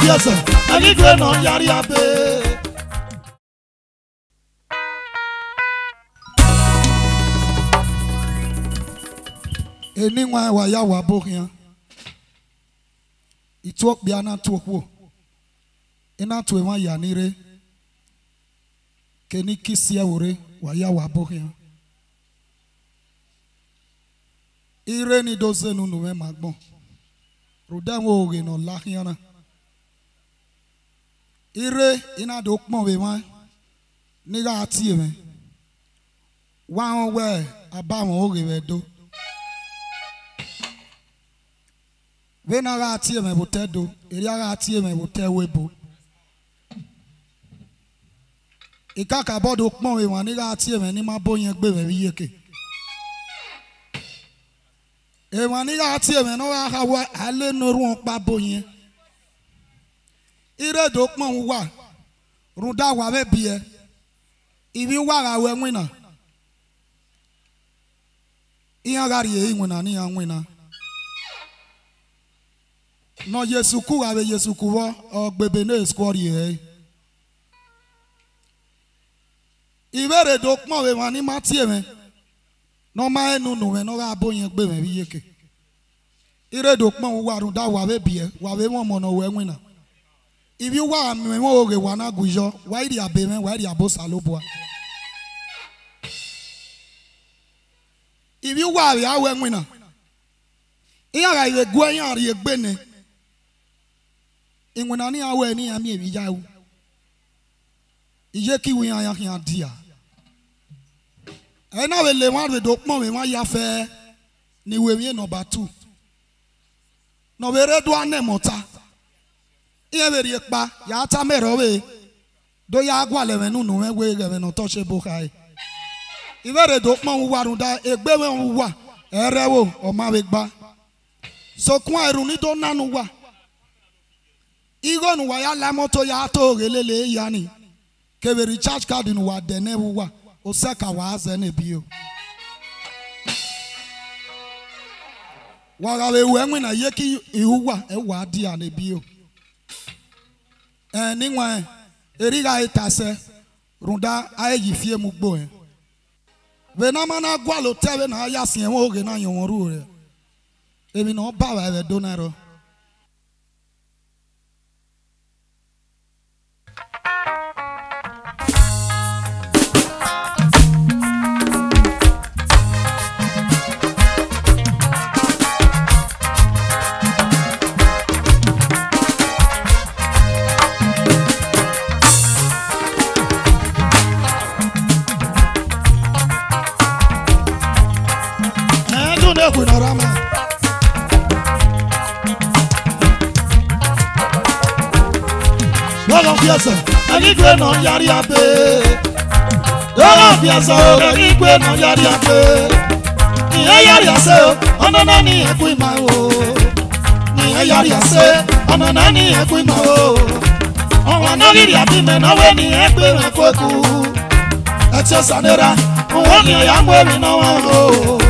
Yes, and if you're not yari abe. Anyone wa ya wa bokia. It walk biana to wo. Ina to ma yanire. Keni kisia wore wa ya wa bokia. Ire ni doze nunu me magbon. Rodan wo ge no lahiana. Ire ina do kpon we wan niga ati me wan we aba won o we do we na ga ati me bo te do eri ga ati me bo te we bo ikaka bodo kpon we wan niga ati me ni ma bo yen gbe me yeke e wan niga ati me no ga wa ale no ru pa bo yen Ire do kpon wa runda wa be bie ibi wa ga we nwina iya gari e nwina ni ya nwina no Yesu ku wa be Yesu ku wo ogbebe na eskwori e Ibere do kpon we wa ni matie me no ma enu nu we no ga boyen gbe me bi yeke Ire do kpon wa runda wa be bie wa be mo no we nwina If you want me, okay, wana gujo. Why the abeme? Why the abo salobwa? If you want, ya we winner. Iya ga ye gwa ya ye gbene. Inwena ni awe ni ami ebi jawu. Ije ki wi ya ya dia. E na we le wan we do pon we wan ya fe ni we mi number 2. No we re do anemota. Iye veri ekpa ya ta mero we do ya gwa le menu nu we ge no to se bo kai Ibere do pon wa run da egbe we wa erewo o ma we gba so kun eru ni do nanu wa Igo nu wa ya la moto ya to gelele ya ni ke we recharge card nu wa de ne wa o se ka wa ze ne bi o wa ga we we na ye ki ihu wa e wa dia ne bi o Ningwa eriga itase runda ayi fie mu gbo en we na mana gwa lo tebe na ya sin won oge na yon ru re emi no ba wa we donaro Yes, and if you know yari abe, yes, and if you know yari abe, yari ase, onana ni ekui ma o, yari ase, onana ni ekui ma o, onana ni abi me na we ni ekui me koku, etio sanera, onani ya mwe mi na wa o.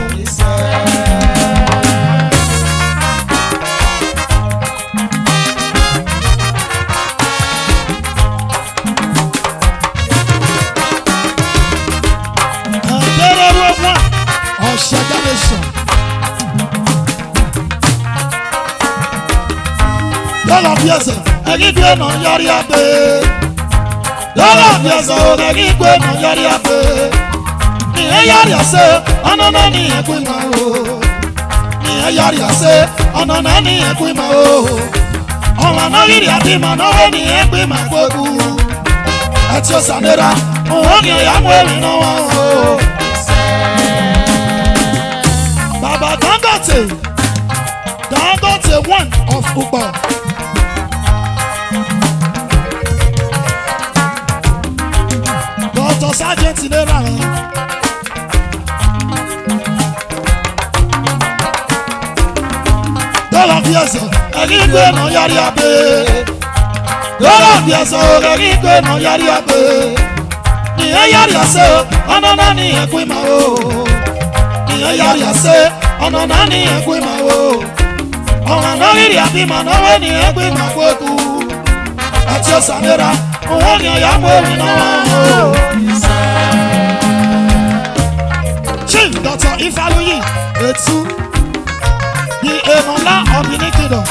Yes, I give you no yari abe. Yes, I give you no yari abe. Ni yari ase, anana ni ekui ma o. Ni yari ase, anana ni ekui ma o. Owa no yiri abi ma no we ni ekui ma kogu. Etio sanera, o ni ya mwe mi no wa o. Baba Dangote one of Uba. sájẹ́ntì lera rẹ̀. Dọ́là bí ẹ̀sọ̀ ẹ̀rí gbé náà yárí abẹ́. Dọ́là bí ẹ̀sọ̀ ẹ̀rí gbé náà yárí abẹ́. Nìyẹn yárí ẹ̀sẹ̀ ọ̀nà náà ní ẹ̀kú ìmọ̀ o. Nìyẹn yárí ẹ̀sẹ̀ ọ̀nà náà ní ẹ̀kú ìmọ̀ o. Ọ̀ràn náà rírì àbímọ náà wẹ́ ní ẹ̀kú ìmọ̀ gbogbo. Àti ọ̀sán nira òun ni ọ̀yà mú èmi náà wá o. Chief Dr. Ifaluyi Etu, the Enola of the Kingdom,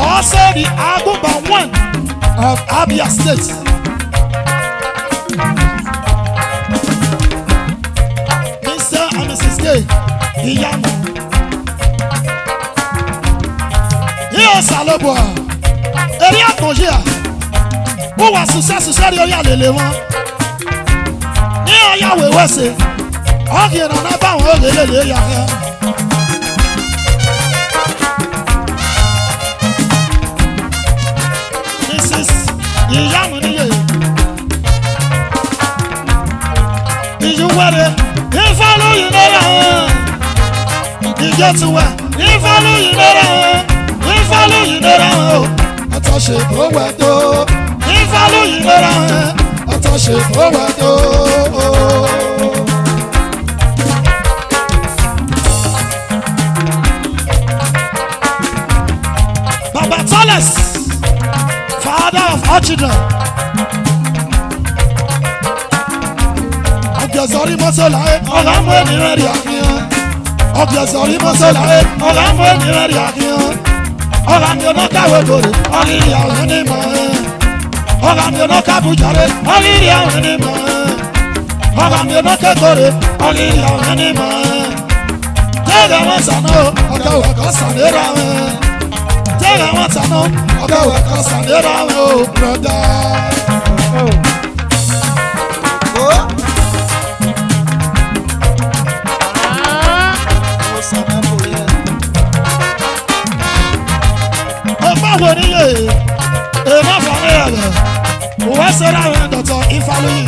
also the Agumba one of Abia State. Mr. and Mrs. K. Iyamu. Iyo Salobo, eri àkànṣe à, ó wà ṣiṣẹ́ rí ọyà lèlè wọn. Ní ọyà wèwẹ́sẹ̀, ọ̀gì ìrànà báwọn ó lélẹ̀ yà kẹ́. Mrs. Iyamu níyè. Ìyúwẹ́rẹ́ Ifáluyi lọ́rọ̀ hàn. Ìjẹ́tuwẹ̀ Ifáluyi lọ́rọ̀ hàn. Ifáluyi lọ́rọ̀ hàn o. Àtọ̀ṣe tó wẹ̀ tó. Ifáluyi lọ́rọ̀ hàn. Àtọ̀ṣe tó wẹ̀ tó. Baba Tales, father of our children. Ọ̀gẹ̀sọ̀rí mọ́sọ̀láyé ọ̀gá mú ènìyàn rí àfihàn. Ọ̀gẹ̀sọ̀rí mọ́sọ̀láyé ọ̀gá mú ènìyàn rí àfihàn. Ọ̀gá mi ò ná káwé gòrè ọ̀rìrì àwọn onímọ̀ ẹ̀. Ọ̀gá mi ò ná kábùjáre ọ̀rìrì àwọn onímọ̀ ẹ̀. Ọ̀gá mi ò ná kẹ́kọ̀ọ́rẹ́ ọ̀rìrì àwọn onímọ̀ ẹ̀. Tẹ́lẹ̀ wọn sànú ọ̀gá òwẹ̀kọ̀ sànérà ẹ̀. Tẹ́lẹ̀ wọn sànú ọ̀gá òwẹ̀kọ̀ sànérà ẹ̀ o broda. Wo níyè èèmọ̀ fàmí ẹ̀rẹ̀ òwe ṣẹlẹ̀ àwọn Dr. Ifaluyi.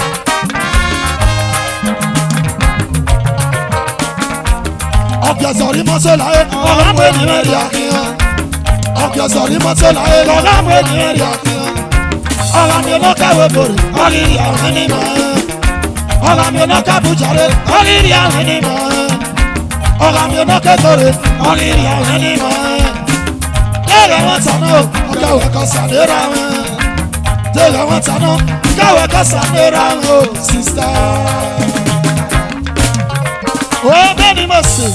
Ọ̀gẹ̀sọ̀rí mọ́sọ̀láyé ọ̀gá mú ènìyàn rí àkíyàn. Ọ̀gẹ̀sọ̀rí mọ́sọ̀láyé ọ̀gá mú ènìyàn rí àkíyàn. Ọ̀gá mi ò ná káwé gòrè ọ̀rìrì àwọn onímọ̀ ẹ̀. Ọ̀gá mi ò ná kábùjáre ọ̀rìrì àwọn onímọ̀ ẹ̀. Ọ̀gá mi ò ná kẹ́kọ̀ọ́rẹ́ ọ̀rìrì àwọn onímọ̀ ẹ̀. Tẹ́lẹ̀ wọn tàná ọ̀gá òwẹ̀kọ̀ sànérà ẹ̀. Tẹ́lẹ̀ wọn tàná ọ̀gá òwẹ̀kọ̀ sànérà ẹ̀ o sista. Ó bẹ́ẹ̀ ni mo sè.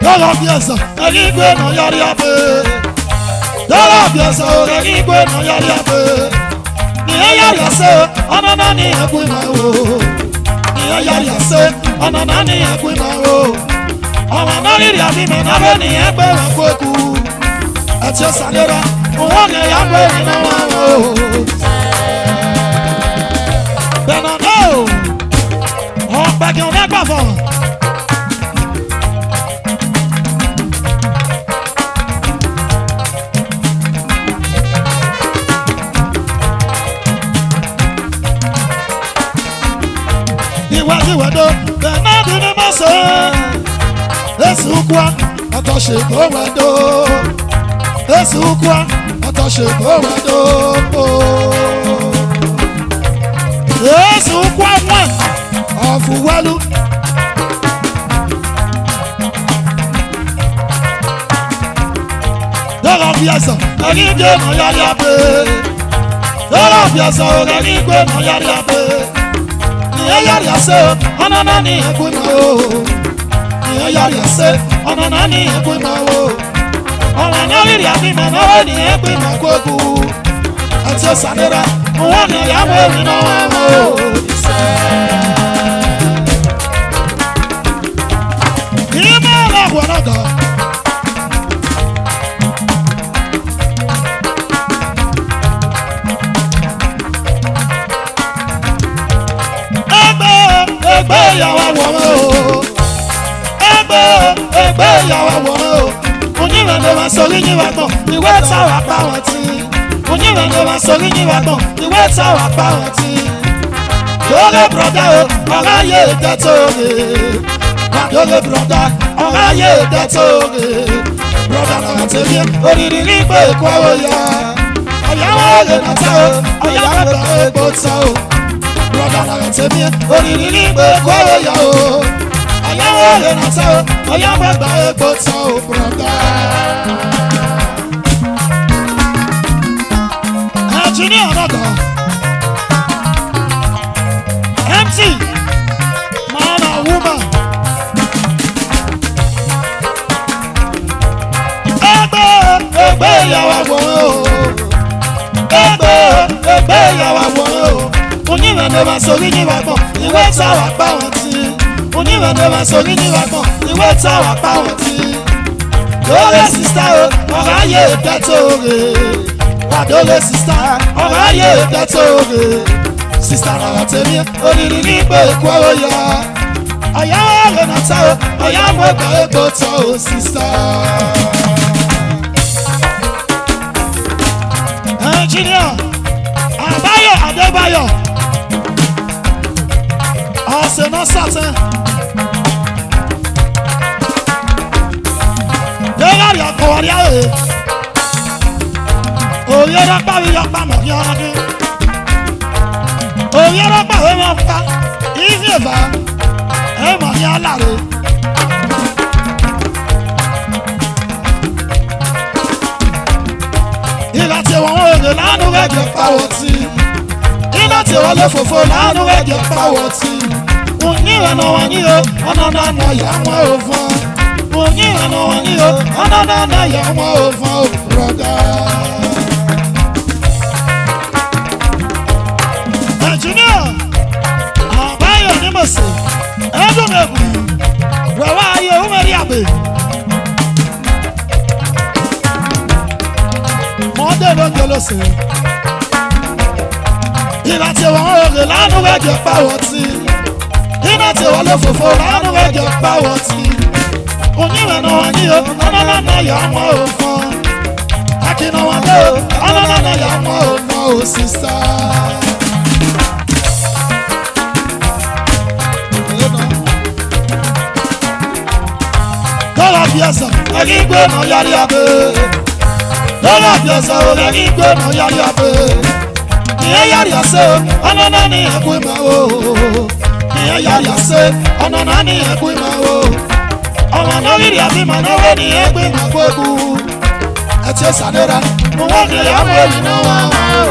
Lọ́lọ́ bí ẹ̀sán ẹ̀rí gbé náà yọrí abẹ́. Lọ́lọ́ bí ẹ̀sán ẹ̀rí gbé náà yọrí abẹ́. Nìyẹn yára ṣe ọ̀nà náà ní ẹ̀kú ìmọ̀ o. Nìyẹn yára ṣe ọ̀nà náà ní ẹ̀kú ìmọ̀ o. Ọ̀rọ̀ náà rírì àfihàn náà bẹ́ẹ̀ nìyẹn gbé wọn kó kú. Ẹtí ó sàlérà òun ni ẹ̀yà gbé nínú wọn o. Bẹ̀rẹ̀ náà ọ̀pẹ̀kì òun ẹgbà fọ̀. Ìwádìíwádó bẹ́ẹ̀ náà dín ní mọ́sẹ̀. Èsì ukwa àtọ̀ṣe tó wẹ̀dó. Èsì ukwa àtọ̀ṣe tó wẹ̀dó. Èsì ukwa one of Uwalu. Lọ́rọ̀ bí ẹ̀sán ẹ̀rí gbé náà yára abẹ́. Lọ́rọ̀ bí ẹ̀sán ẹ̀rí gbé náà yára abẹ́. Nìyẹn yára ṣe ọ̀nà náà ní ẹ̀kú ìmọ̀ o. Nìyẹn yára ṣe ọ̀nà náà ní ẹ̀kú ìmọ̀ o. Ọ̀rọ̀ náà rírì àfihàn náà wọ́n ní ẹ̀kú ìmọ̀ kókù. Ẹtí ó sànérà òun ni ẹ̀yà mú èmi náà wá o. Ìmọ̀ ọ̀làwọ̀ náà gà. Ẹgbẹ́ ìyàwó wọ̀ mọ́ o. Ẹgbẹ́ sórí ní wàgbọ̀n ìwé táwọn apá wọn ti. Oníwẹ̀ ló máa sórí ní wàgbọ̀n ìwé táwọn apá wọn ti. Lórí broda o, ọ̀rá yé dẹ́tò rè. Lórí broda, ọ̀rá yé dẹ́tò rè. Broda náà tẹ̀lé oríire ní pé kó o yá. Ọ̀yáwó lè nà tá o, ọ̀yáwó lè gbó tá o. Broda náà tẹ̀lé oríire ní pé kó o yá o. Ọ̀yáwó lè nà tá o, ọ̀yáwó lè gbó tá o. Broda. Engineer Naga. MC, man or woman. Egbe yawa wo. Egbe yawa wo. Oníwẹ̀ ló máa sórí ní wàgbọ̀n ìwé táwọn apá wọn ti. Oníwẹ̀ ló máa sórí ní wàgbọ̀n ìwé táwọn apá wọn ti. Lórí sísá o, ọ̀rá yé dẹ́tò rè. Wàdóre sísá, ọ̀rá yé dẹ́tò rè. Sísá náà tẹ̀lé oríire ní pé kó o yá. Ọ̀yáwó rẹ̀ nà tá o, ọ̀yáwó gbà égbò tá o sísá. Engineer Àbáyọ̀ Adébáyọ̀ ọ̀sẹ̀ náà sàtẹ́. Lẹ́yìn àkọ́wọ́rí àwẹ̀ òye rọ́pà wí yọpa mọ̀ ní ọdún. Òye rọ́pà wí mọ̀ pa ìfì ìfà ẹ̀ mọ̀ ní aláre. Ìgbà tí wọ́n wọlé lánàá rẹ̀ jẹ́ pàwọ̀ tí. Ìgbà tí wọ́n lé fòfò lánàá rẹ̀ jẹ́ pàwọ̀ tí. Oníwẹ̀ náà wọ́n ní o, ọ̀nà náà yà wọ́n ò fún. Oníwẹ̀ náà wọ́n ní o, ọ̀nà náà yà wọ́n ò fún o, broda. Engineer Àbáyọ̀ ní Mọ̀sẹ̀, ẹ̀dùn ẹ̀kú, wẹ̀wá ayé òmèrè àbẹ̀. Mọ́dé ló ń jọlọ sí. Ìgbà tí wọ́n rẹ̀ lánàá rẹ̀ jẹ́ pàwọ̀ tí. Ìgbà tí wọ́n lé fòfò lánàá rẹ̀ jẹ́ pàwọ̀ tí. Oníwẹ̀ náà wọ́n ní o, ọ̀nà náà yà wọ́n ò fún. Akínà wọn lé o, ọ̀nà náà yà wọ́n ò fún o sísá. Lọ́la bí ẹsẹ̀, ẹ̀rí gbé náà yára abẹ́. Lọ́la bí ẹsẹ̀, ẹ̀rí gbé náà yára abẹ́. Ìyẹn yára ẹsẹ̀, ọ̀nà náà ní ẹ̀kú ìmọ̀ o. Ìyẹn yára ẹsẹ̀, ọ̀nà náà ní ẹ̀kú ìmọ̀ o. Ọmọ náà rí àbí màá náà wé ní ẹgbẹ́ ìmọ̀ gbogbo. Ẹ ti ṣàdéra, mo wọ́n ní ìyàwó èyí náà wá wá o.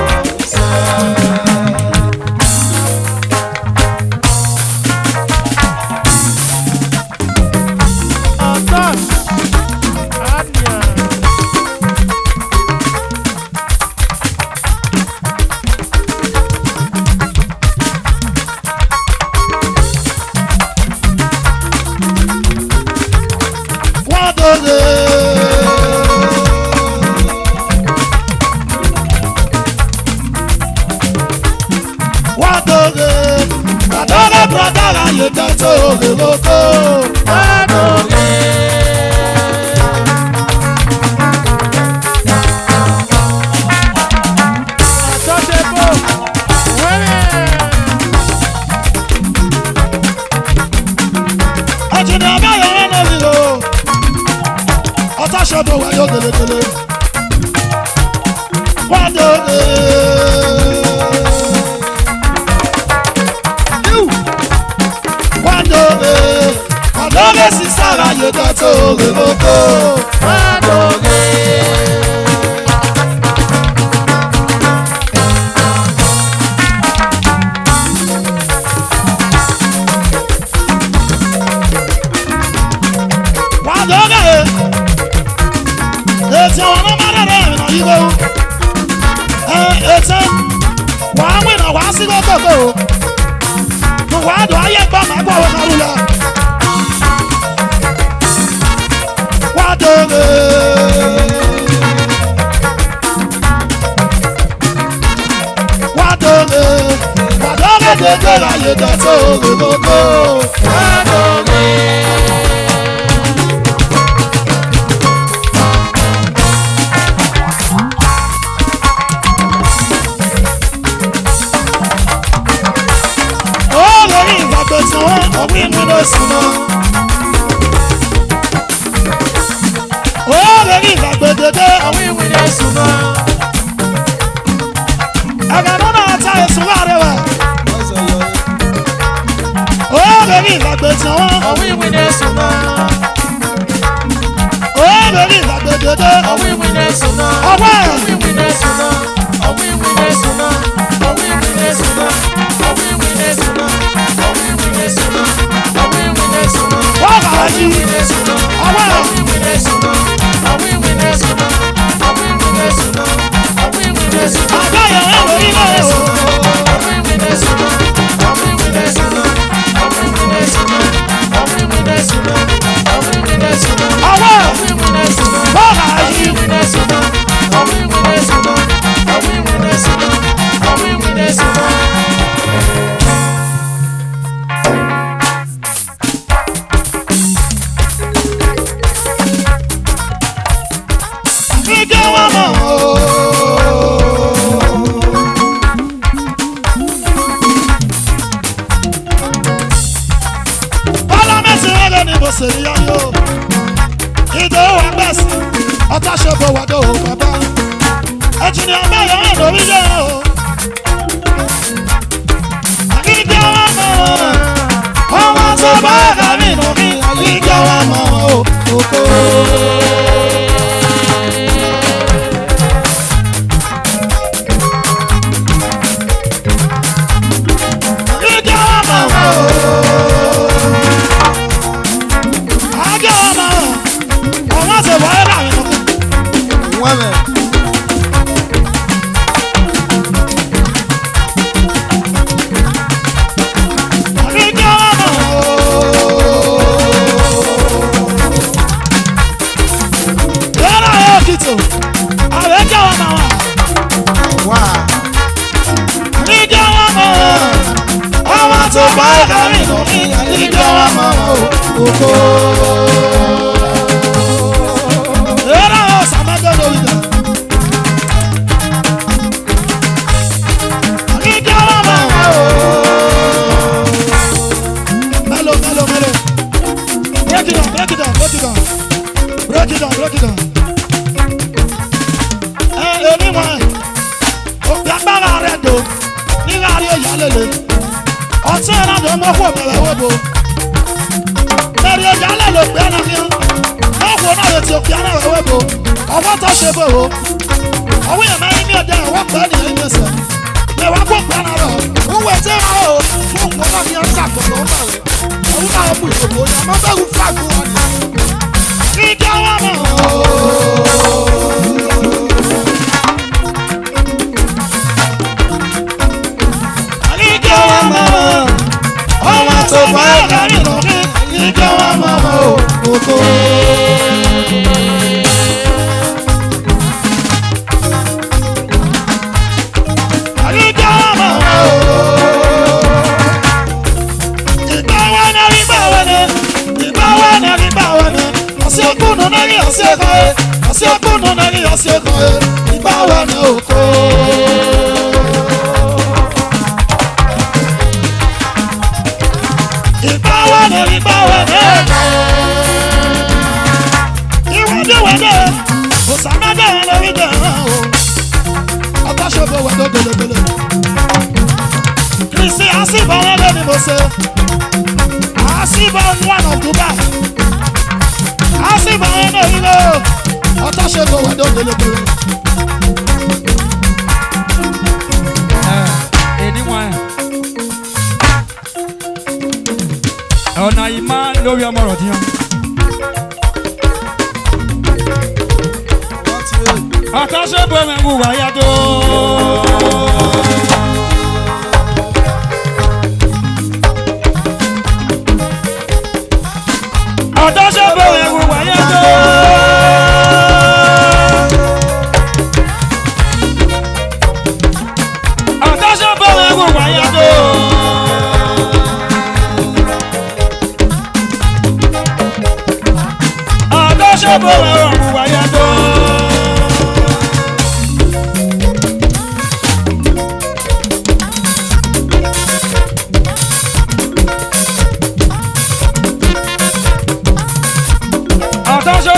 someone, or we know someone. Oh, baby, like the day, or we know someone. I got no time to whatever. Oh, baby, like the someone, or we know someone. Oh, baby, like the day, or we know someone. Oh, well, we know someone. Oh, we know someone. Oh, we know someone. Oh, we know someone. Oh, we know someone. Oh, we know someone. Oh, we know someone. Oh, well, we know someone. Oh, we know someone. Oh, we know someone. Oh, we know someone. I got your hand, we know someone. Oh, we know someone. Oh, we know someone. Oh, we know someone. Oh, we know someone. Oh, we know someone. Oh, well, we know someone. Oh, we know someone. Oh, we know someone. Oh, we know someone. Oh, we know someone.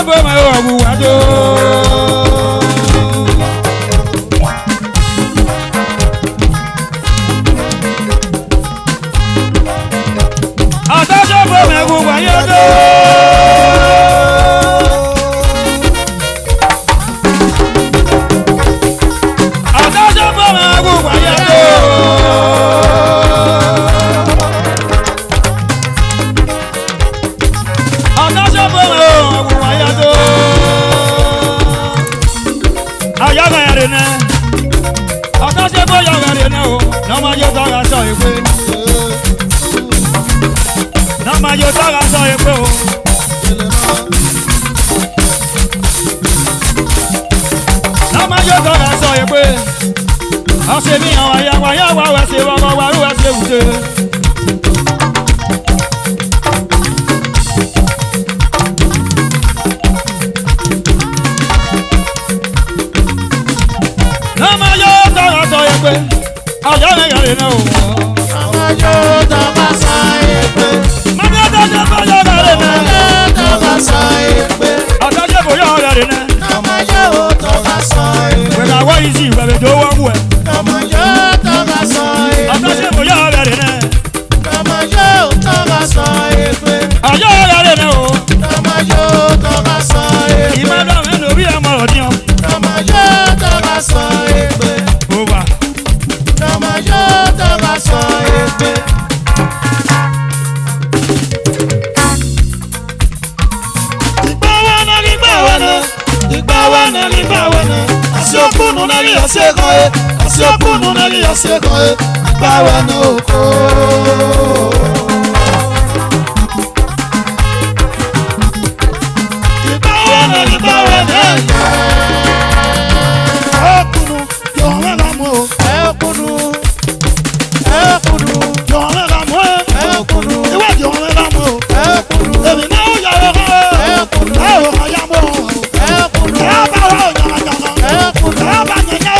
bó ma wọ̀ wù wá tó. Àtọ́jọ́ bó ma wù wá yọ tó. Àtọ́jọ́ bó ma wù wá yọ tó. Yo saga so epo Nama yo saga so epo Ase mi awa ya wa we se wa we se ute Nama yo saga so epo Aja me gare na o Nama yo saga so epo Asiokunu nali asekoe bawa no ko bawa na okunu yo mega mo okunu yo mega mo okunu iwa yo mega mo okunu ebi na o ya okunu o ya mo okunu ya ba o ya okunu ya ba nya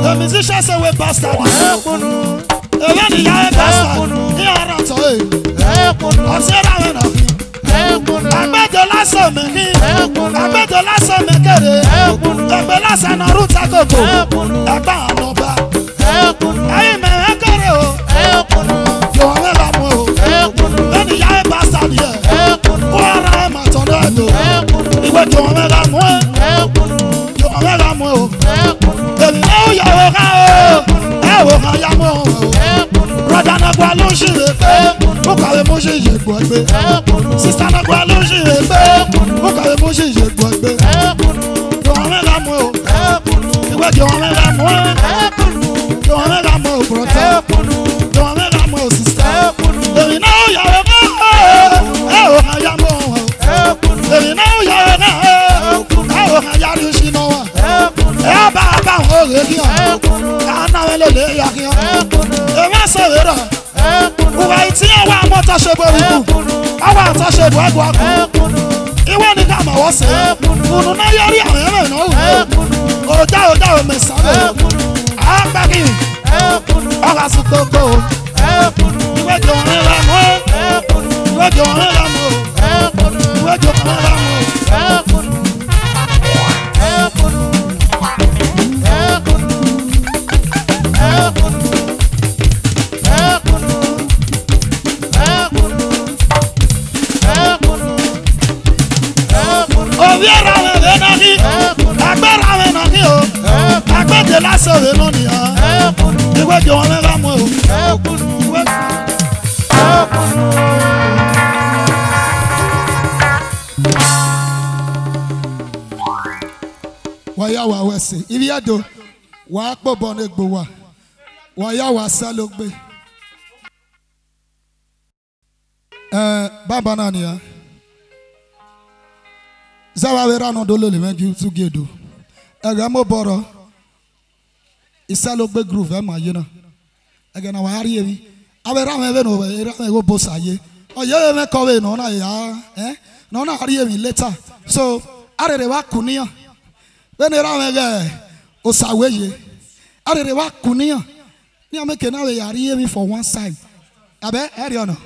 The musicians say we bastard. Even the young bastard. He are not so. I said I went up. I bet the last of me. I bet the last of me. I bet last of Naruto Koko. I bet no bad. I am a hero. You are a lamo. Then the young bastard here. What I am at Tornado. You went to a lamo. You are a lamo. Brother na gwa lo shire pe o kawe mo se je gbo gbe sister na gwa lo shire pe o kawe mo se je gbo gbe yo me la mo iwe yo me la mo yo me la mo brother yo me la mo sister baby now ya go o ha ya mo baby now ya go o ha ya ri shi no wa e ba o re ki ana we lo le ya ki e ma so we ro uwa iti awa mota se bo ru awa ta se bo agwa ku iwe ni ka ma wo se unu na yori awon ere no o da o me sa lo a pa ki ora su koko iwe jo re la mo iwe jo re la mo iwe jo re la mo sọ̀rọ̀ lónìí hàn ìwé jọ wọn mẹ́fà mọ́ o. wọ́n yá wa wẹ̀sẹ̀ ibi yàtọ̀ wọ́n á pọ̀ bọ́ ní gbò wa wọ́n yá wa sá ló gbé. bàbá náà nìyà Zawa vera no dolo le menju tu gedo. Ega mo boro. Isalo gbe groove e ma yina. Ega na wa ari ebi. Avera me be no era me go bosaye. Oye me ko we no na ya no na ari ebi later. So arere wa kunia. When era me ge osaweye. Arere wa kunia. Ni ameke na we ari ebi for one side. Abe eri ono.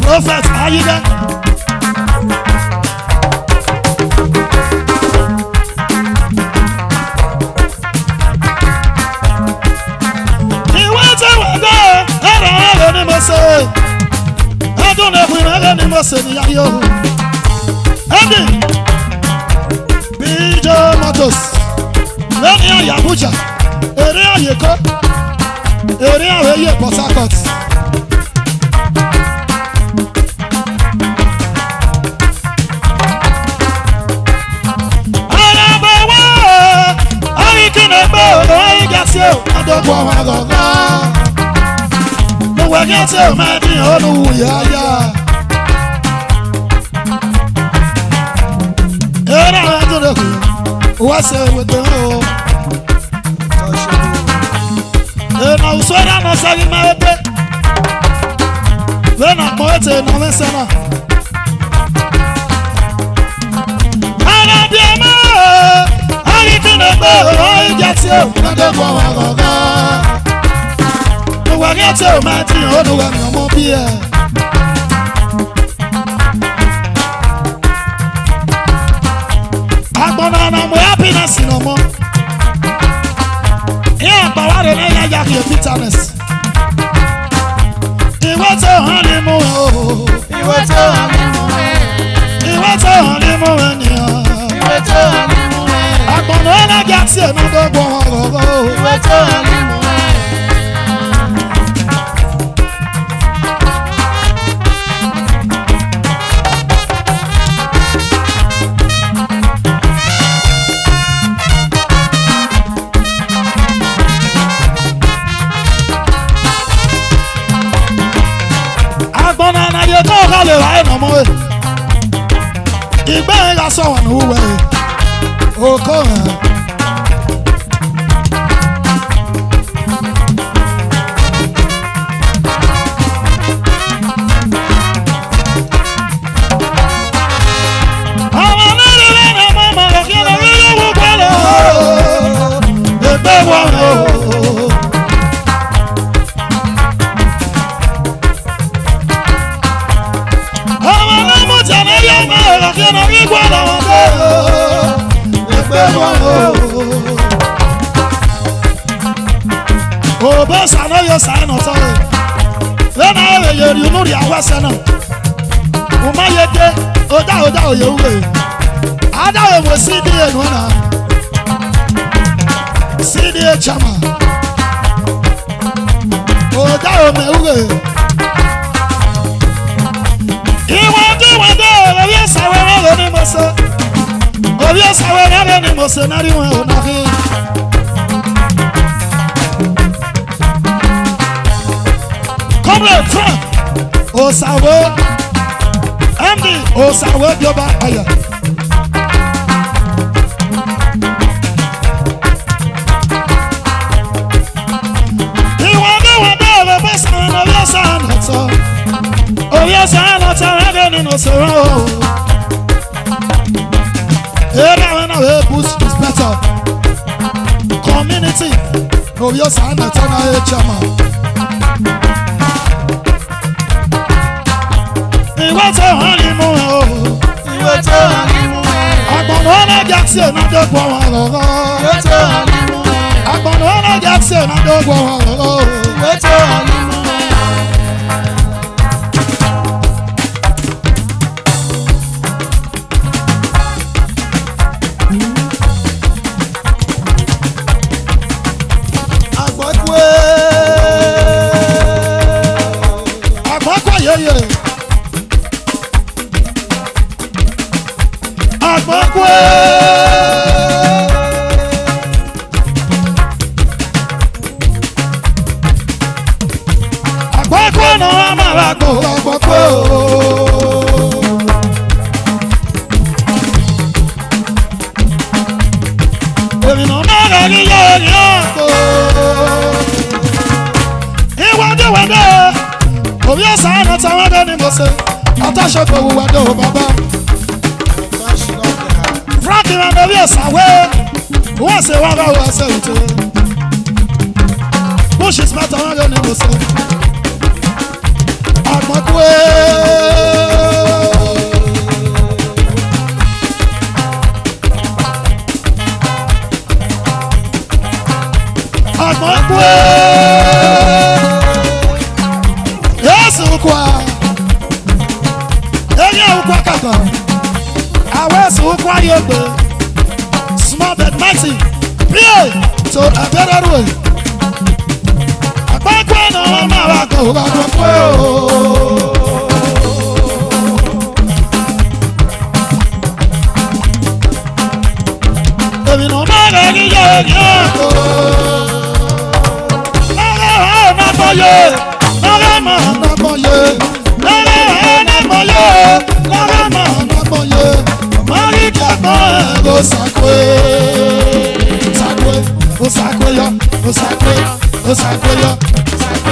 Prophet, are you there? I don't know if we have any more say yo. Andy BJ Matos Lẹ́ni Abuja èrè Ayeko èrè Aweye Port Harcourt. Arabawa Ayikinegbe Oyigasi Adogbo Agogo. We're getting mad in all yeah. What's it with the home? And I was when I'm saying my bed. Then I'm pointing on the center. And I'm the man. I can never get you. I don't want to go. We're getting mad in all the way. I'm happiness no more. Yeah, but I don't know your bitterness. It was a honeymoon. It was a honeymoon. It was a honeymoon. It was a honeymoon. I'm gonna get you another one. It was a honeymoon. Ìgbẹ́ ya sọ̀wọ́n ní wúwẹ́ òkò hàn. Obosa no yo sign on sorry. When I hear you know the awesome. Uma yete oda oyewe. Ada we mo CDA no na. CDA chama. Oda o me uwe. Iwa obi sawe na ni mo so. Obi sawe na ni mo so na ri won o na fi. Comrade Frank Osawo MD Osawo Global Aya. Community of your son, that's an HMA. He was a honeymoon. He was a honeymoon. I'm going to get you, not the one. What's a honeymoon? I'm going to get you, not the one. What's a honeymoon? Push his mouth around your neighbor, sir. Yes, ukwa. Ukwa kaka. Awes ukwa yobe. Small but mighty. Pray to a better way.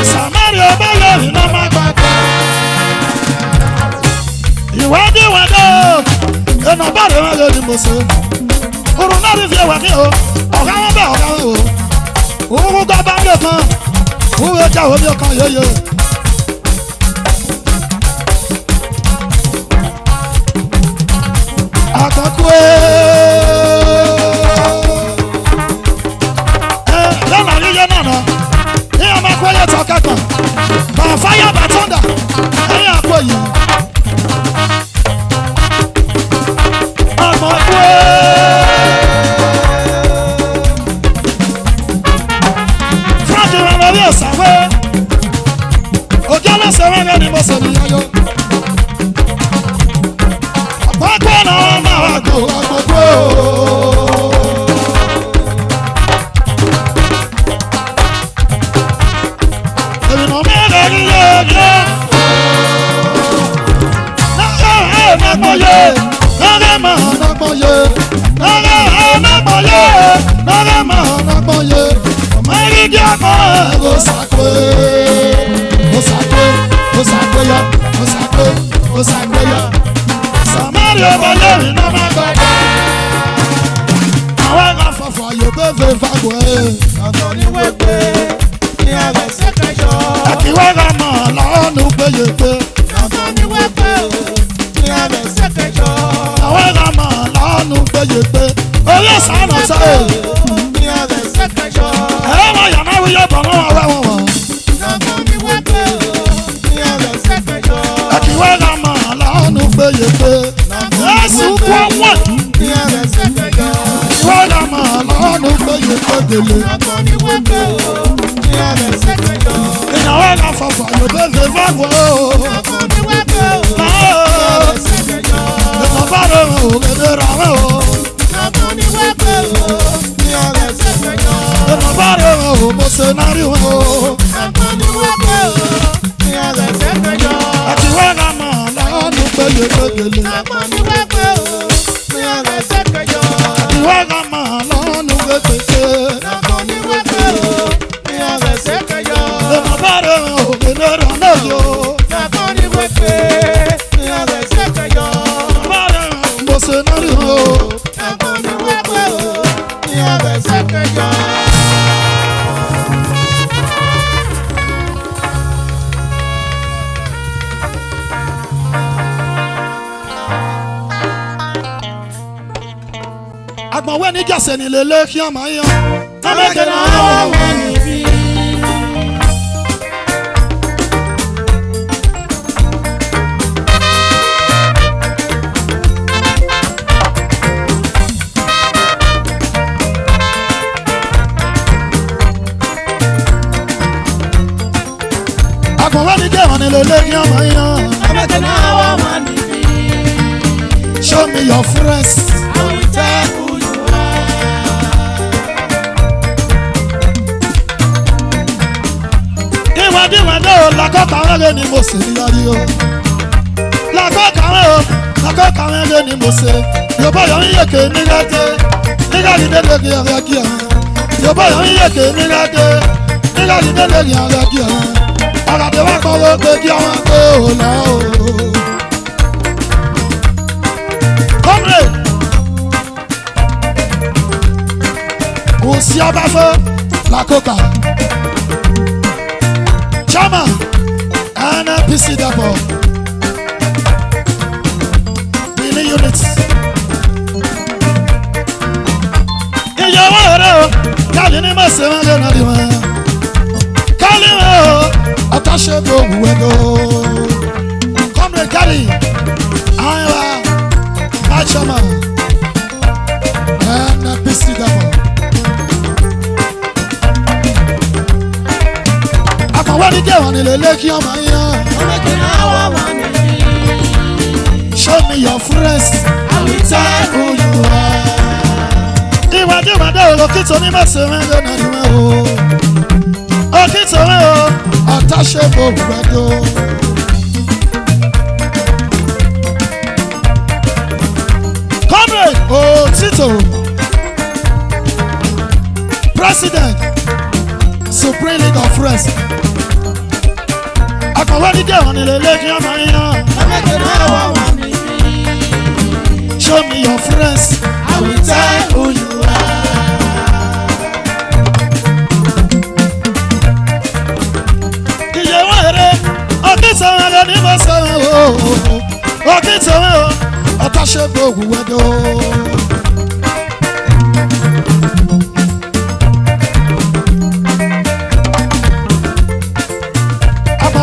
Samaria Bayo, you know my back. You want to do, and nobody will do the most. Who will not review what you or who will go back your man? Who will tell your car? Fire by thunder, I am for you. I'm on Frankie Ranavias away. Ogala Serena anymore, Yayo. I'm going on my go. Samaria Bayo, no my God. I want for you, baby, Fagway. Anthony Wepe, he has a secretary. Akiwaga, no pay you pay. Anthony Wepe, he has a secretary. Awaga, no pay you pay. Oh, yes, I know, sir. He has a secretary. I am not with your lélẹ̀. Ìyàwó ẹ̀ka fọ̀fọ̀ yóò bẹ́ẹ̀ fẹ́ fọ́gbọ́. Ìmọ̀ bá rẹ̀ wọ̀ ò kéde ra wẹ̀ o. Ìmọ̀ bá rẹ̀ wọ̀ ò mo ṣe náà rí wẹ̀ o. Àti wẹ́n ká mọ̀ lọ́nù gbẹ̀lẹ̀ gbẹ̀lẹ̀. Àti wẹ́n ká mọ̀ lọ́nù gbẹ̀gbẹ̀gbẹ̀. Ìmọ̀ bá rẹ̀ wọ̀ ò kéde ra náà yó. Mo ṣe náà rí wẹ̀ o. Agbọ̀nwé ní jẹ̀sẹ̀ ní lélẹ́ kí ọmọ yan. Amẹ́kẹ̀ náà wà níbí. Agbọ̀nwé ní jẹ̀wọ̀n ní lélẹ́ kí ọmọ yan. Amẹ́kẹ̀ náà wà níbí. Show me your friends. I will tell who you Ìwádìí làkọ́kọ́ rẹ̀ ni mo ṣe níyàrí o. Làkọ́kọ́ rẹ̀ ni mo ṣe. Yorùbá yọ̀ ń yèké nígbàdé. Nígbàdí dédé kí ọ̀rẹ́ kí ọ̀rẹ́. Yorùbá yọ̀ ń yèké nígbàdé. Nígbàdí dédé kí ọ̀rẹ́ kí ọ̀rẹ́. Àgàdé wá kọ́ ló pé kí ọ̀rẹ́ kó o lọ o. Comrade. Kò sí ọba fún làkọ́kọ́. Chairman, NPC Depot, Billy Units. Ìyàwó rẹ̀ o, káàdì ní mọ̀sẹ̀ wọn lé náà di wọn. Kálí wọn o, ọ̀tá-ṣe tó wù ẹ́ tó. Comrade Kálí, àyìnbá, my chairman, NPC Depot. Wọ́n ní jẹ́ wọn ní lélẹ́ kí ọmọ yẹn. Show me your friends. I will tell who you are. Ìwádìí olókìtò ní mẹ́sẹ̀ mẹ́rin náà ni wọ́n o. Òkìtò rẹ̀ o, ọ̀tá ṣe bò gbẹ̀dọ̀. Comrade Otito, President, Supreme League of Friends. Akọ̀wé ní jẹ́ wọn ní lélẹ́ kí ọmọ yẹn. Show me your friends. I will tell who you are. Ìyẹ̀wò èrè, òkìtò rẹ̀ ní mo sọ̀rọ̀ o. Òkìtò rẹ̀ o, ọ̀tá ṣe gbogbo ẹ̀dọ́.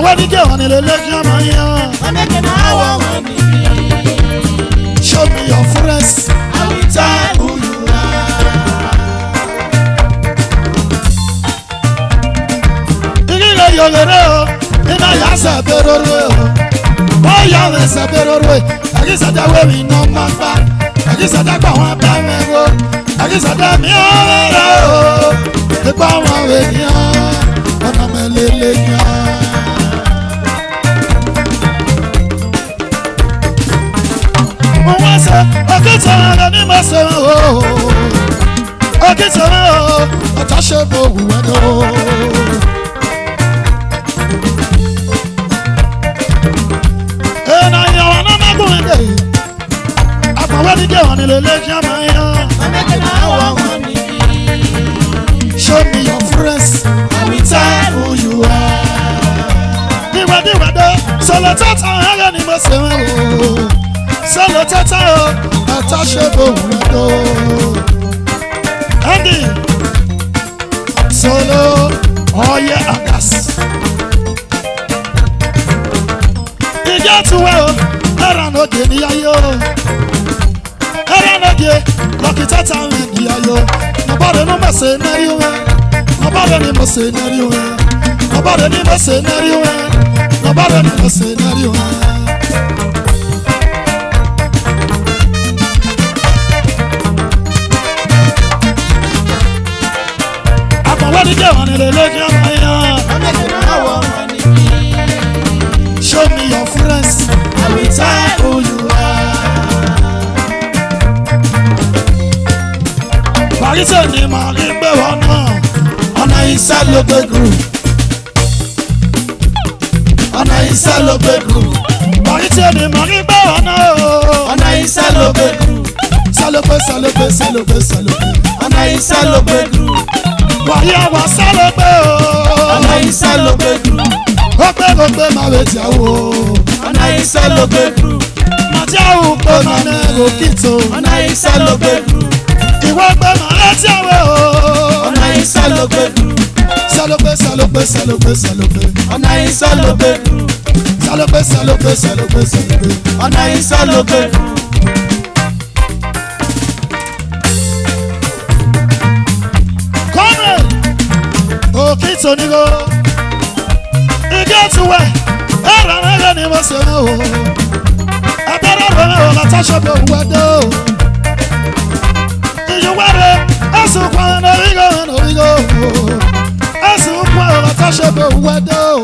Wọ́n ní jẹ́ wọn ní lélẹ́ kí ọmọ yẹn. Show me your friends. I will tell who you are. Ìrìnlẹ̀ yọ̀gẹ̀rẹ̀ o, iná yà sẹ̀bẹ̀rẹ̀ o. Wọ́n yà rẹ̀ sẹ̀bẹ̀rẹ̀ o. Àkísàdá wẹ̀mí iná máa gbá. Àkísàdá gbà wọn bá mẹ́rọ. Àkísàdá mi ọ̀rẹ́ rẹ̀ o. Ipa wọn wẹ̀ ní ọ́. Ọ̀nà mẹ́lẹ́lẹ́ ní ọ́. Òkìtò rẹ̀ ní mo ṣe o. Òkìtò rẹ̀ o, ọ̀tá ṣe bò wù ẹ́ lọ. Èèyàn ìyàwó náà má gùn ẹ̀dẹ̀. Àpọ̀wé ní jẹ́ wọn ní lélẹ́ kí ọmọ yẹn. Show me your friends. I will tell who you are. Ìwádìí sọ̀lọ̀ tẹ́tà ẹ̀rẹ́ ni mo ṣe o. Sọ̀lọ̀ tẹ́tà o, ọ̀tá ṣe bò wù ẹ́ lọ. Andy, solo, ọyẹ agas. Ìjà tuwẹ́ o, ẹ̀rọ n'oge níyàyò. Ẹ̀rọ n'oge, lọ́kìtà táwọn ènìyàn yó. Nobody no mercenary way. Nobody no mercenary way. Nobody no mercenary way. Nobody no mercenary way. What did you want to look at my show me your friends, I will tell who you are. Parisi ni mali gbe wona, ona isalope group. Ona isalope group. Parisi ni mali gbe wona, ona isalope group. Salope, salope, salope, salope. Ona isalope group. Wàyà wà sálọ́gbé o. Ọ̀nà ìsálọ́gbé dùn. Ọgbẹ́ máa wẹ̀ tí a wò. Ọ̀nà ìsálọ́gbé dùn. Màtí àwọn òpó náà ní òkìtò. Ọ̀nà ìsálọ́gbé dùn. Ìwọ gbé máa rẹ̀ tí a wò. Ọ̀nà ìsálọ́gbé dùn. Sálọ́gbé sálọ́gbé sálọ́gbé sálọ́gbé. Ọ̀nà ìsálọ́gbé dùn. Sálọ́gbé sálọ́gbé sálọ́gbé sálọ́gbé. Ọ̀nà ìsálọ́gbé dùn. Okito ni go, get away. Era ni mo se o. Abere ro la tasho be wedo. You were asu kwa no rigo. Asu kwa la tasho be wedo.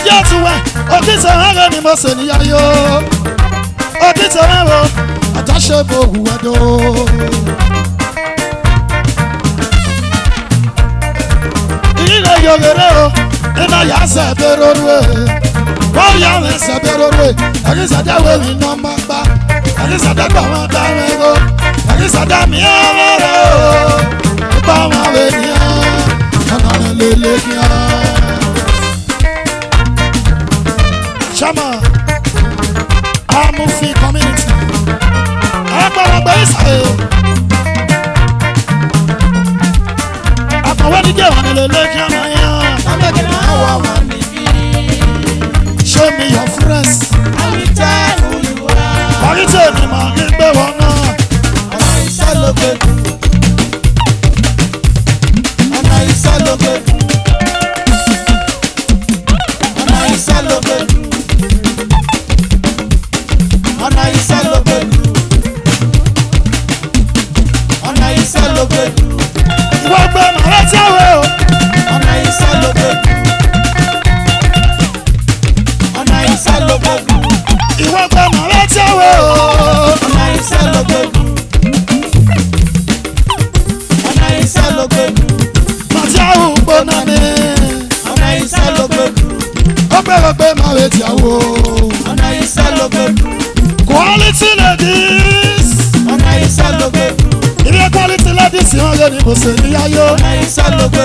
Get away. Okito ni mo se ni yo. Okito mo atashe bo wado. Ile yogere o, ina ya se berorwe. Wa ya me se berorwe. Agisa da we mi no mba. Agisa da gba won da rego. Agisa da mi ara o. Ba wa we ni a. Ana lele ni a. Chama. Amufi community. Show me your friends. I will tell who you are. Parisi ni mali gbe wona. Ona isalope. Ona isalope. Ona isalope. Ona isalope. Ona isalope. Ìwọ gbé màrẹ́ tí a wẹ̀ o. Ona isalope. Ona isalope. Ìwọ gbé màrẹ́ tí a wẹ̀ o. Ona isalope. Ona isalope. Màtí àwọn gbóná ni. Ona isalope. Ó gbé màrẹ́ tí a wò. Ona isalope. Quality ladies. Ona isalope. Ibi quality ladies wọ́n yé ni mo ṣe níyàyó. Ọ̀nà ìsálógbé.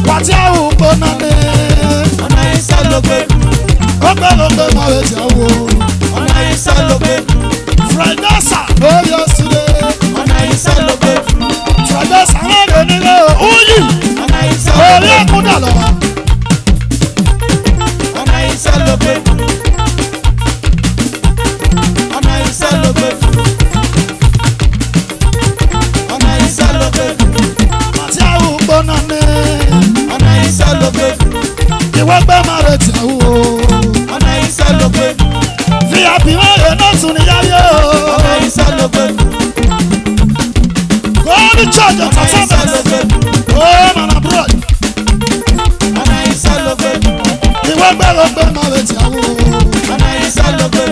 Wàtí àwọn òpó náà ní. Ọ̀nà ìsálógbé. Ọgbẹ́lógbé máa wẹ̀ tí a wò. Ọ̀nà ìsálógbé. Fredasa lórí ọ̀sídẹ̀. Ọ̀nà ìsálógbé. Fredasa wọ́n lè nílé òyì. Ọ̀nà ìsálógbé. Orí ẹ̀kúndà lọ. Ọ̀nà ìsálógbé. Ọ̀nà ìsálógbé. Ìwọ gbé máa rẹ̀ tí a wò. Ọ̀nà ìsálógbé. VIP máa rẹ̀ náà tún níyàyó. Ọ̀nà ìsálógbé. Golden church of Entertainment. Oh man abroad. Ọ̀nà ìsálógbé. Ìwọ gbé máa rẹ̀ tí a wò. Ọ̀nà ìsálógbé.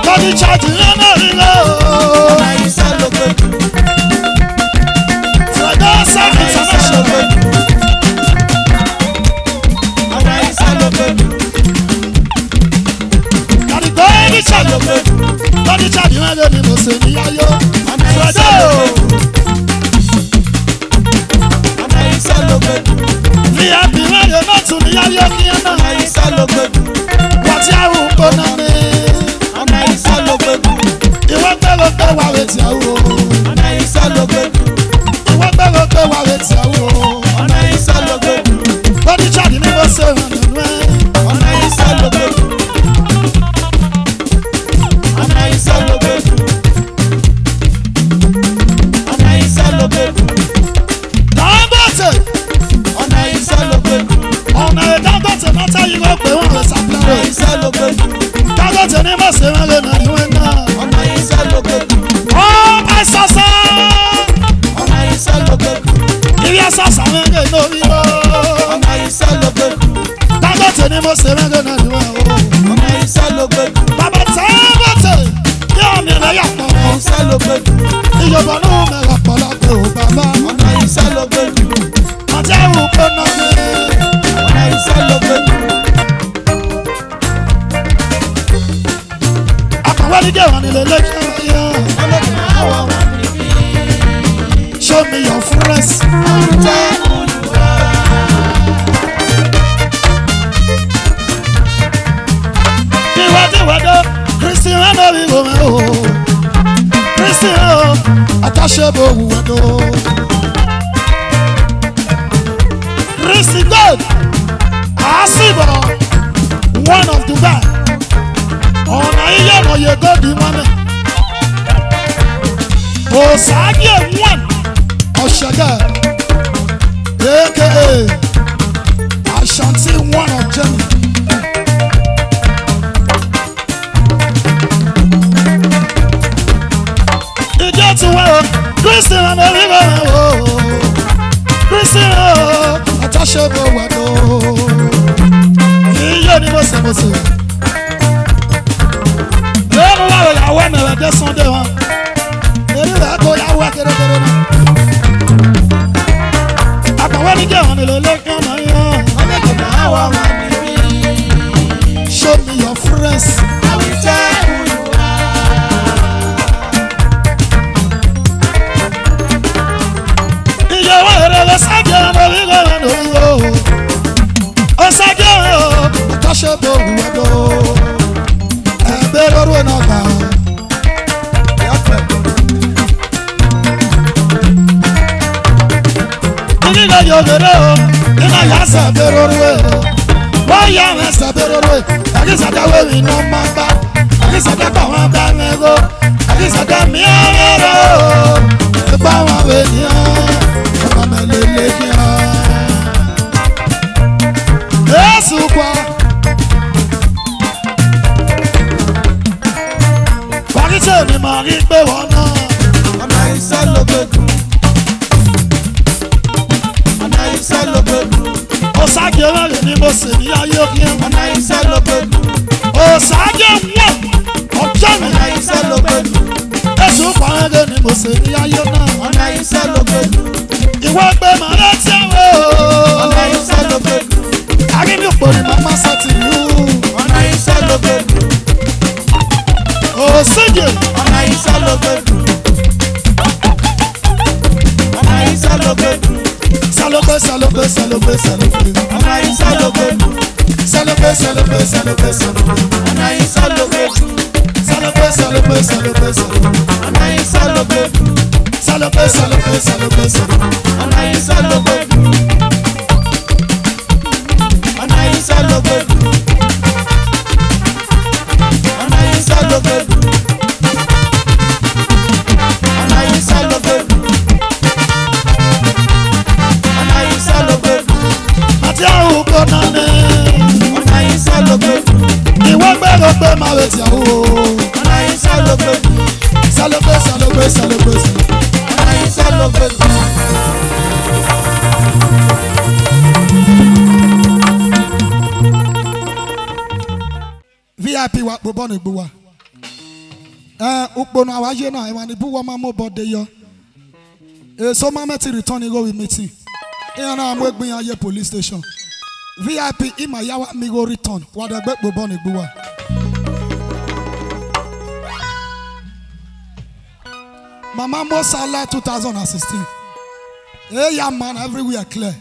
Golden church yẹn náà rí lọ. Ọ̀nà ìsálógbé. Fredasa International. Bọ́dí jáde wọ́n lé ní mo ṣe níyàyó. Fẹ́dọ̀ ọ̀nà ìsálógbé. VIP wọ́n lé náà tún níyàyó kí ẹ náà. Ọ̀nà ìsálógbé. Wọ́n ti àwọn òpó náà ní. Ọ̀nà ìsálógbé. Ìwọ́n gbé gbẹ̀dú. Dangote. Ọ̀nà iṣẹ́ ló gbẹ̀dú. Ọ̀nà Dangote mọ́tà yìí ló pè wọ́n lọ sàpìlẹ̀. Ọ̀nà iṣẹ́ ló gbẹ̀dú. Dangote ní mọ̀ sí wọn lè nà ìwé náà. Ọ̀nà iṣẹ́ ló gbẹ̀dú. Ó máa sọ̀sọ̀. Ọ̀nà iṣẹ́ ló gbẹ̀dú. Ìyá sọ̀sọ̀ wọn lè nà orí o. Ọ̀nà iṣẹ́ ló gbẹ̀dú. Dangote ní mọ̀ sí wọn lè nà ìwé o. Ọ̀nà iṣẹ́ ló gbẹ̀dú. Bàbá Dangote yóò mi lè yàtọ̀. Ọ̀nà iṣẹ́ ló gbẹ̀dú. Ìjọba ní wọn mẹ́rọ pọ̀lọpọ̀ ò bàbá. Ọ̀nà iṣẹ́ ló gbẹ̀dú. Àti ẹ̀rù kò nà mí. Ọ̀nà iṣẹ́ ló gbẹ̀dú. Àkàwé ní gẹ̀wọ̀n nílé lẹ́kẹ́ wáyé. Ọlọ́kùnrin àwọn wà níbí. Show me your friends. Jẹ́ olùwà. Ìwádìíwádọ́ Christian lórí omi o. Christian o, àtàṣe bò wúwádọ́. Christy God, àásìbọ̀ one of Dubai. Ọ̀nà iye ọ̀nà yẹ gòdì mọ́mẹ́. Òsàgé one ọ̀ṣẹ̀gẹ̀ aka Ashanti one of Germany. Ìjọ ti wá o, Christian ọ̀nà ìwé o. Christian o, àtàṣe bò wádọ́. Iye ni mo ṣe. Lẹ́nu wà lọ yàwó ẹ̀mẹ̀rẹ̀ dé Sunday wọn. Èmi rẹ̀ kó yàwó akérèkéré náà. Àkàwé ní jẹ́ ọ̀nà ìlẹ́kẹ́ ọ̀nà yẹn. Ọlọ́kùnrin àwọn wà níbí. Show me your friends. Jẹ́ olùwà. Ìyẹ̀wò èrè sáájú ọ̀nà ìwé ọ̀nà ìwé o. Ó sáájú ọ̀nà àtàṣe bò wúwádọ́. Ẹ̀bẹ̀ lóru ẹ̀ náà kà. Nígbà yóò bẹ̀rẹ̀ o, nínú yà sàbẹ̀ lóru ẹ̀ o. Wọ́n yà wọ́n sàbẹ̀ lóru ẹ̀. Àkísàdá wẹ̀wì iná máa bá. Àkísàdá bá wọn bá mẹ́gò. Àkísàdá mi ọ̀rẹ́ o. Ìgbà wọn wẹ̀ ní ọ́. Ọmọ mẹ́lẹ́lẹ́ kí ọ́. Èsù pa. Fàkísẹ́ ni màá rí pé wọ́n náà. Ọ̀nà iṣẹ́ ló gbẹ̀dú. Ọ̀nà iṣẹ́ ló gbẹ̀dú. Òsàgé mẹ́rin ni mo sì ní ayé òkè. Ọ̀nà iṣẹ́ ló gbẹ̀dú. Òsàgé wọ̀ ọjọ́ mi. Ọ̀nà iṣẹ́ ló gbẹ̀dú. Èsù pàrọ̀dé ni mo sì ní ayé náà. Ọ̀nà iṣẹ́ ló gbẹ̀dú. Ìwọ gbé màá létí ẹ̀wọ̀. Ọ̀nà iṣẹ́ ló gbẹ̀dú. Àríbí òpó ni màmá sọ ti lù. Ọ̀nà iṣẹ́ ló gbẹ̀dú. Òsìgè Ọ̀nà iṣẹ́ ló gbẹ̀dú. Ọ̀nà iṣẹ́ ló gbẹ̀dú. sálógbé sálógbé sálógbé sálógbé. Ọ̀nà iṣẹ́ ló gbẹ̀dú. Sálógbé sálógbé sálógbé sálógbé. Ọ̀nà iṣẹ́ ló gbẹ̀dú. Sálógbé sálógbé sálógbé sálógbé. Ọ̀nà iṣẹ́ ló gbẹ̀dú. Sálógbé sálógbé sálógbé sálógbé. Ọ̀nà iṣẹ́ ló gbẹ̀dú. Ọ̀nà iṣẹ́ ló gbẹ̀dú. Ọ̀nà iṣẹ́ ló gbẹ̀dú. Ọ̀nà iṣẹ́ ló gbẹ̀dú. Ọ̀nà iṣẹ́ ló gbẹ̀dú. Àti àwọn kò náà ní. Ọ̀nà iṣẹ́ ló gbẹ̀dú. Ìwọ gbẹ́rọ pé màá retí àwọn o. Ọ̀nà iṣẹ́ ló gbẹ̀dú. Sálógbé sálógbé sálógbé sálógbé. Ọ̀nà iṣẹ́ ló gbẹ̀dú. VIP wa kpọ bọ n'egbu wa. Ukpono awaje na iwa ni bu wa ma mo bode yo. So mama ti return go with meeting. Iya na mo egbin aye police station. VIP ima yawa mi go return. Wa de gbe kpọ bọ n'egbu wa. Mama Mo Salah 2016. Hey, yeah, man, everywhere clear.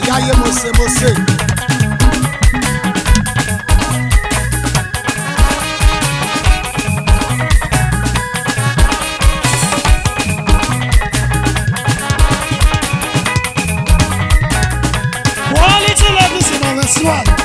Yaye Mose Mose. Quality ladies in our swag.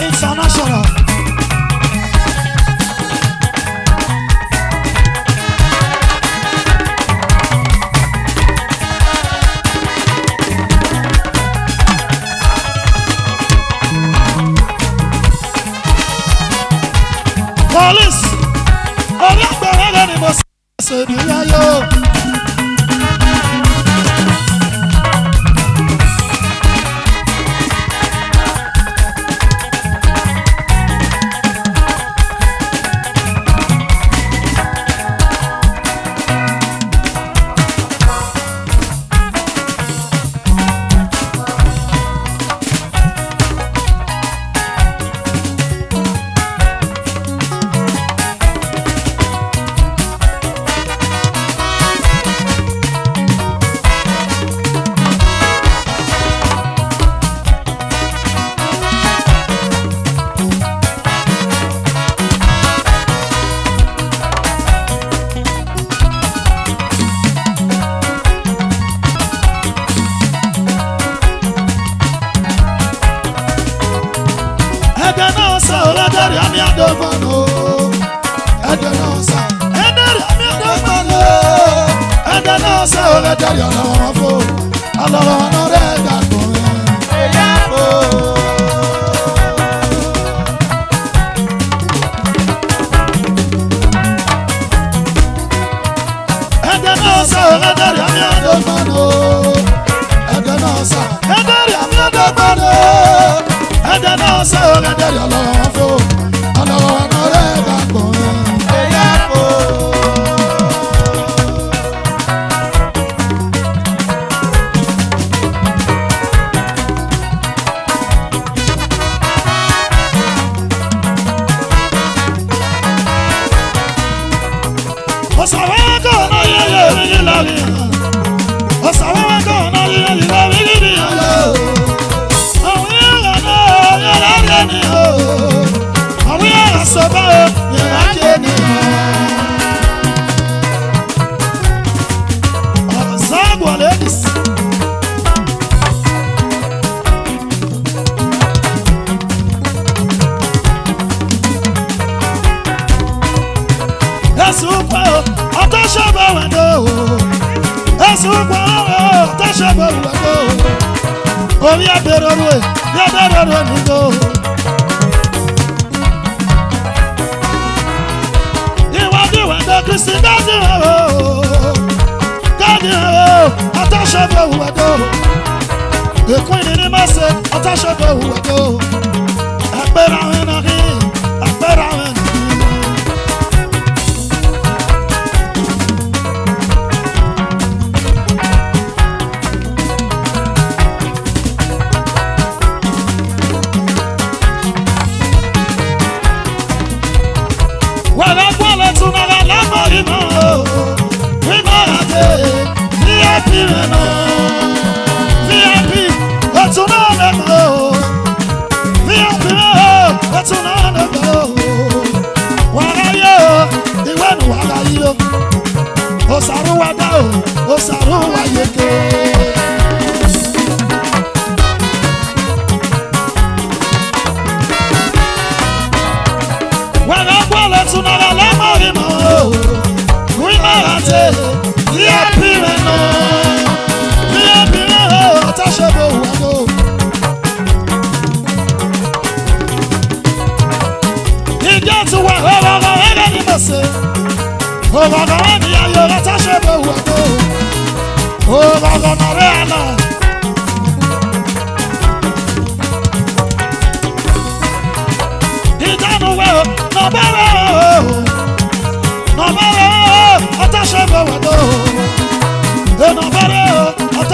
International. Police, ọlọ́gbọ̀n ni mo ṣe ní ayọ̀.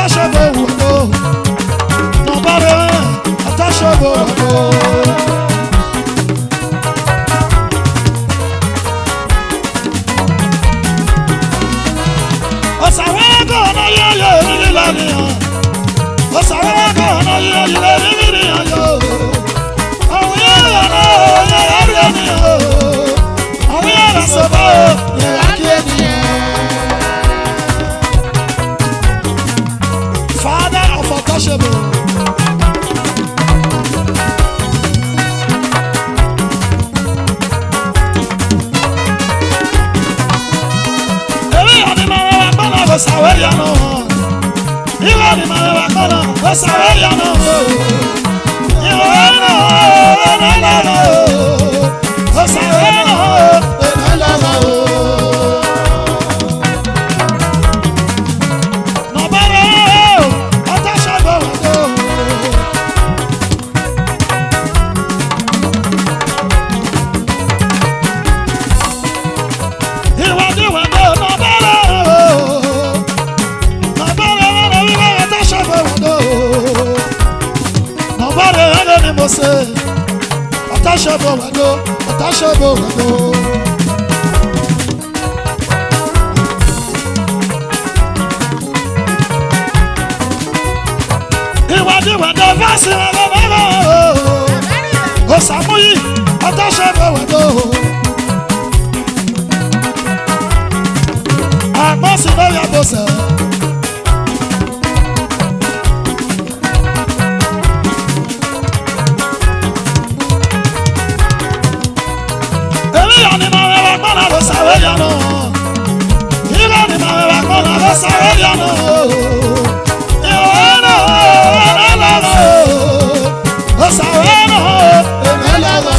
atashabo wado. Nobare atashabo wado. Osawago na ye lilaniya. Osawago na ye lilaniya yo. Oye na ye lilaniya. Oye na soba ye akeniya. Father of untouchable. Osaweyano, Iwani Mawakona, Osaweyano, Iwano, Nalalo, Osaweyano, Nalalo. Nobody, Atashabo, Iwani Wando, Nobody. Atashabo wado, atashabo wado. Iwadi wado vasi wado. Osamuyi, atashabo wado. Amosi no ya bosa. Osaweyano, Iwani Mawakona, Osaweyano, Iwano, Nalalo, Osaweyano, Nalalo.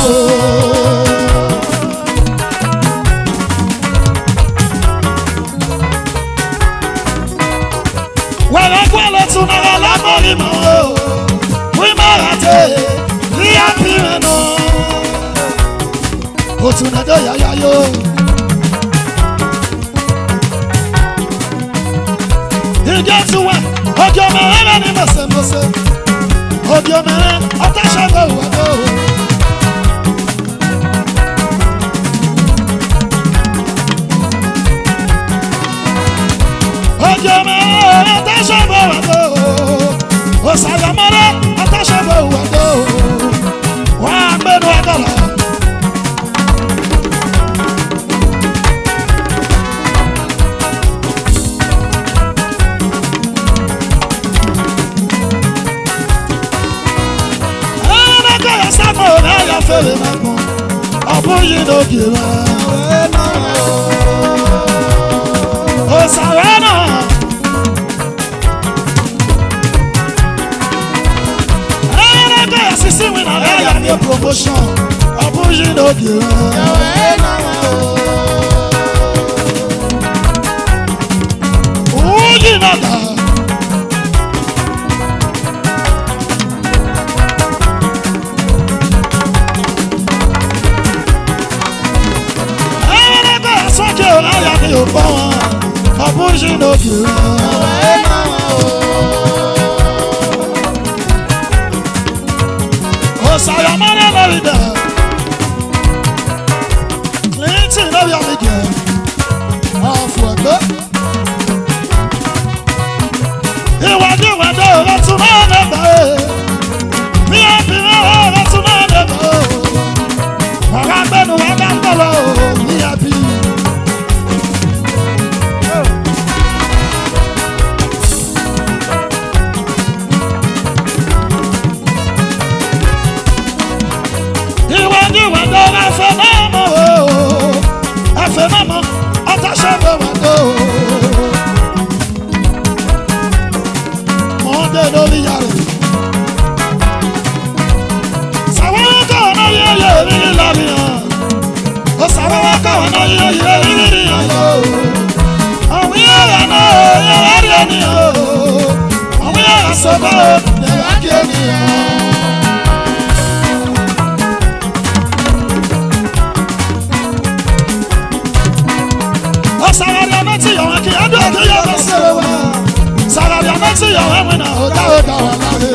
Wala tunala morimo, we marate, liapireno, otunado yayayo. You get to one, Odio Mera ni Mose, Odio Mera, Atashabo wado. Odio Mera, Atashabo wado. Osayamara, Atashabo wado. Wa mbedo agala. Abuyi no gira, Osaweyano, Ayanaga assisi win a promotion. Abuyi no gira, Uyi nada. Abuji no gira, Osayamara no ida, Clinton no yamige, Afuebe. Iwadi wado latunane ba, mi apire latunane ba, wagabenu wagandolo mi api. Afenamo, atashabo wado. Monde no liyare. Sawaka na ye lilaniya. Osawaka na ye lilaniya yo. Awiya na ye lilaniya. Awiya soba ye akeniya. Sarari amati yo win na oda oda wala o.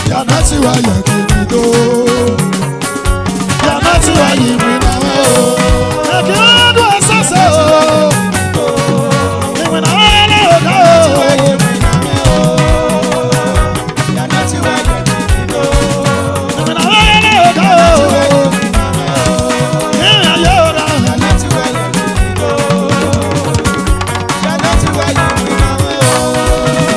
Yana ti wa ye kiri do. Yana ti wa yi win na o. Ekiri do asase o. Ni win na wala oda o. Yana ti wa ye kiri do. Ni win na wala oda o. Ni ya yora. Yana ti wa ye kiri do. Yana ti wa yi win na o.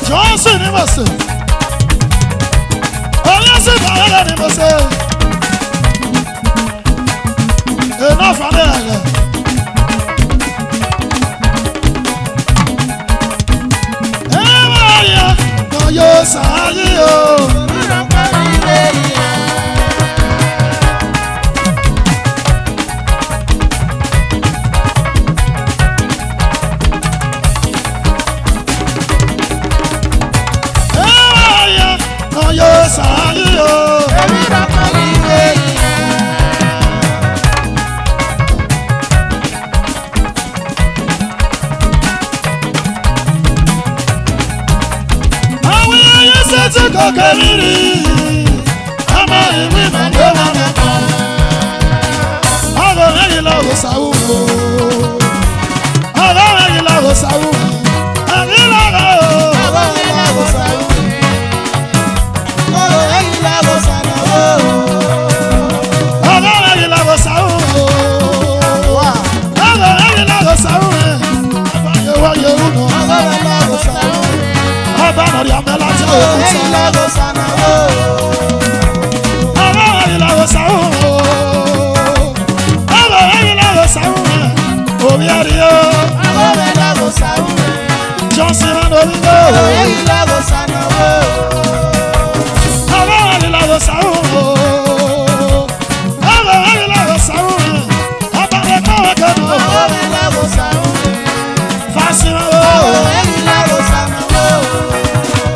Johnson ni mo se, Olóṣèlú Bàrẹ́lẹ̀ ni mo se, iná falẹ̀ rẹ̀. Ẹ̀rọ ayé kan yóò sáyé o. Kamiri, ama iwi mandela na pa. Alo ngi la sawu, alo ngi la sawu, ngi la alo ngi la sawu, alo ngi la sawu, alo ngi la sawu, alo ngi la sawu, abaye wa ye uno, alo ngi la sawu. Abana ya mela ti o ti la go sana o. Aba la go sa o. Aba la go sa o. O mi ari o. Aba la go sa o. Johnson and Olivo. Aba la go sana o. Aba la go sa o. Aba la go sa o. Aba la go no. Aba la go sa o. Fasima o. Aba la go sana o.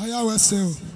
Why are we so?